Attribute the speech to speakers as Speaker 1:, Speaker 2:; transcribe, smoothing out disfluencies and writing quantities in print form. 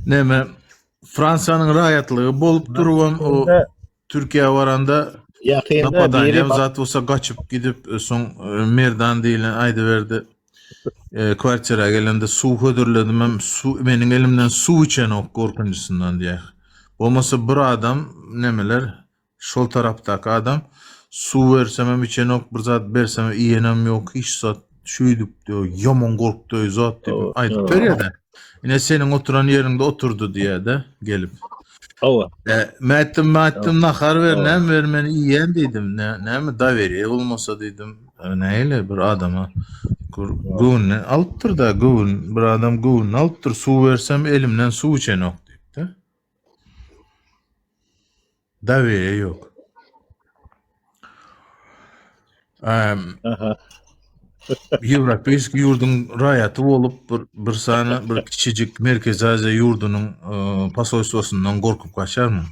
Speaker 1: Neme Fransa'nın rahatlığı bolup durup o Türkiye varanda
Speaker 2: Yakında
Speaker 1: Napadanyam
Speaker 2: biri
Speaker 1: zat olsa kaçıp gidip son merdan deyilen aydı verdi. Kvartira gelende su hödürledim hem su benim elimden su içen o korkuncusundan diye. Olmasa bir adam nemeler şol taraftaki adam su versem hem içen ok bir zat versem iyenem yok hiç zat şuydup diyor yaman korktu zat diyor. Aydı veriyor da. Yine senin oturan yerinde oturdu diye de gelip.
Speaker 2: Ova.
Speaker 1: Mättim nahar ver, nem vermeni iyen dedim. Ne mi da veriyor olmasa dedim. Neyle bir adama guvun alıptır da guvun bir adam guvun alıptır su versem elimden su içen ok deyip de. Da veriyor yok.
Speaker 2: Aha.
Speaker 1: Европейsk yurdun rayatı olup bir sana bir kiçicik Merkez Azya yurdunun pasolstvosundan korkup kaçar mı?